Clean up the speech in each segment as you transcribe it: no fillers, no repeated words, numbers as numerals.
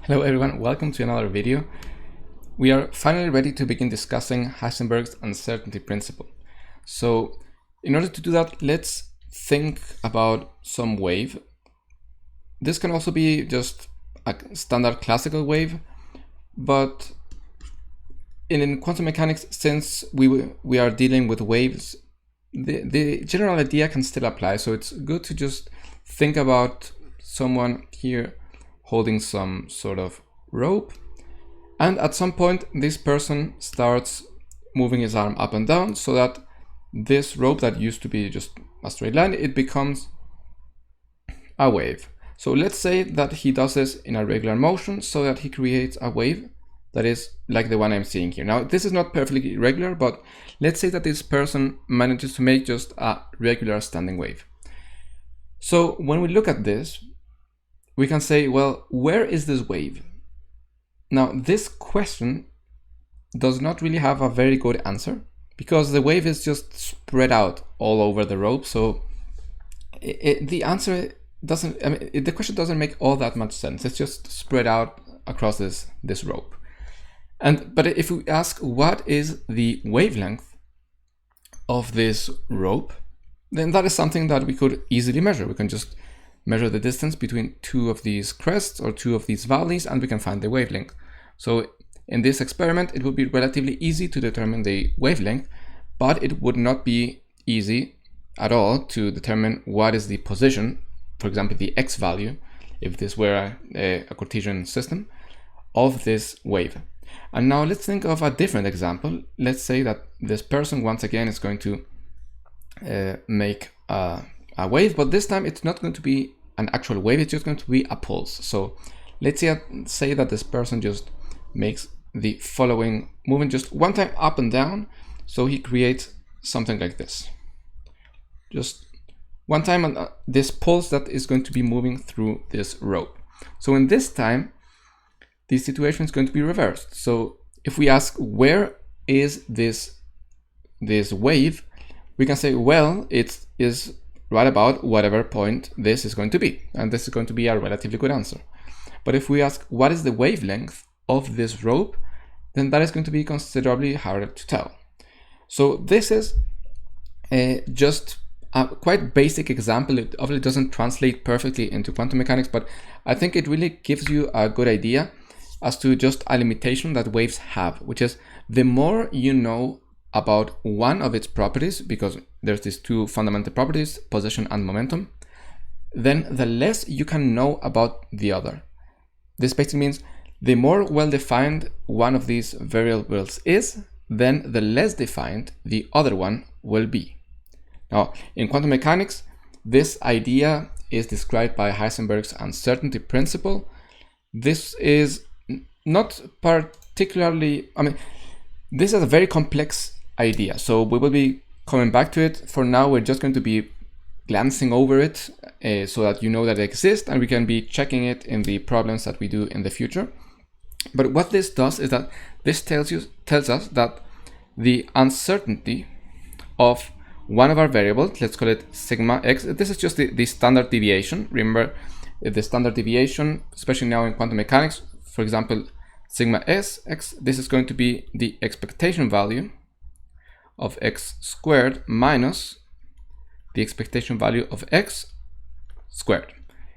Hello everyone, welcome to another video. We are finally ready to begin discussing Heisenberg's uncertainty principle. So in order to do that, let's think about some wave. This can also be just a standard classical wave, but in quantum mechanics, since we are dealing with waves, the general idea can still apply. So it's good to just think about someone here holding some sort of rope, and at some point this person starts moving his arm up and down so that this rope that used to be just a straight line, it becomes a wave. So let's say that he does this in a regular motion so that he creates a wave that is like the one I'm seeing here. Now this is not perfectly regular, but let's say that this person manages to make just a regular standing wave. So when we look at this, we can say, well, where is this wave? Now, this question does not really have a very good answer because the wave is just spread out all over the rope. So the answer doesn't, the question doesn't make all that much sense. It's just spread out across this rope. But if we ask what is the wavelength of this rope, then that is something that we could easily measure. We can just measure the distance between two of these crests or two of these valleys, and we can find the wavelength. So in this experiment, it would be relatively easy to determine the wavelength, but it would not be easy at all to determine what is the position, for example, the x value, if this were a Cartesian system, of this wave. And now let's think of a different example. Let's say that this person once again is going to make a wave, but this time it's not going to be an actual wave, it's just going to be a pulse. So let's say that this person just makes the following movement just one time up and down. So he creates something like this. Just one time, and this pulse that is going to be moving through this rope. So in this time, the situation is going to be reversed. So if we ask where is this wave, we can say, well, it is right about whatever point this is going to be, and this is going to be a relatively good answer. But if we ask what is the wavelength of this rope, then that is going to be considerably harder to tell. So this is just a quite basic example. It obviously doesn't translate perfectly into quantum mechanics, but I think it really gives you a good idea as to just a limitation that waves have, which is the more you know about one of its properties, because there's these two fundamental properties, position and momentum, then the less you can know about the other. This basically means the more well-defined one of these variables is, then the less defined the other one will be. Now, in quantum mechanics, this idea is described by Heisenberg's uncertainty principle. This is not particularly, this is a very complex idea, so we will be coming back to it. For now, we're just going to be glancing over it so that you know that it exists, and we can be checking it in the problems that we do in the future. But what this does is that this tells us that the uncertainty of one of our variables, let's call it sigma x, this is just the standard deviation. Remember, the standard deviation, especially now in quantum mechanics, for example, sigma s x, this is going to be the expectation value of x squared minus the expectation value of x squared,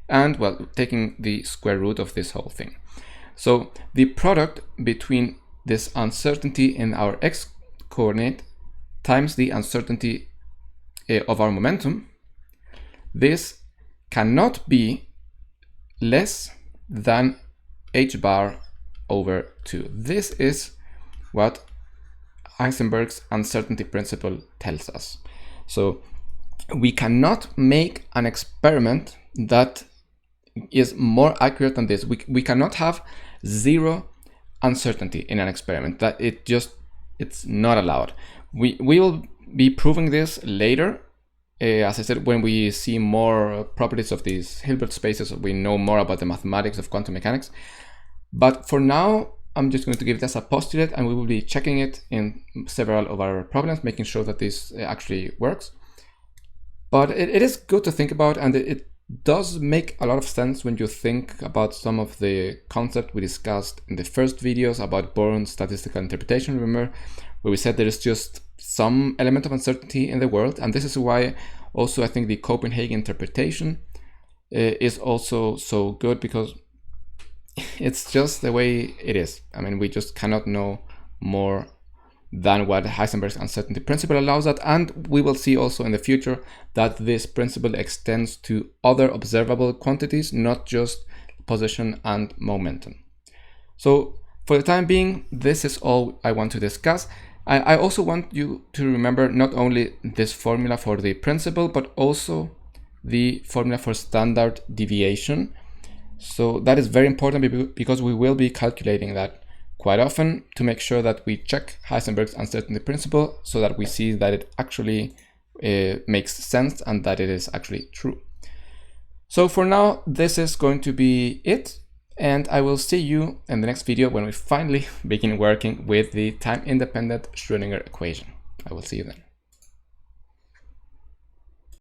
and well, taking the square root of this whole thing. So the product between this uncertainty in our x coordinate times the uncertainty of our momentum, this cannot be less than h bar over 2. This is what Heisenberg's uncertainty principle tells us. So we cannot make an experiment that is more accurate than this. We cannot have zero uncertainty in an experiment. That it's not allowed. We will be proving this later. As I said, when we see more properties of these Hilbert spaces, we know more about the mathematics of quantum mechanics. But for now, I'm just going to give it as a postulate, and we will be checking it in several of our problems, making sure that this actually works. But it is good to think about, and does make a lot of sense when you think about some of the concepts we discussed in the first videos about Born's statistical interpretation. Remember, where we said there is just some element of uncertainty in the world, and this is why also I think the Copenhagen interpretation is also so good, because it's just the way it is. I mean, we just cannot know more than what Heisenberg's uncertainty principle allows that, and we will see also in the future that this principle extends to other observable quantities, not just position and momentum. So for the time being, this is all I want to discuss. I also want you to remember not only this formula for the principle, but also the formula for standard deviation. So that is very important because we will be calculating that quite often to make sure that we check Heisenberg's uncertainty principle so that we see that it actually makes sense and that it is actually true. So for now, this is going to be it, and I will see you in the next video when we finally begin working with the time-independent Schrödinger equation. I will see you then.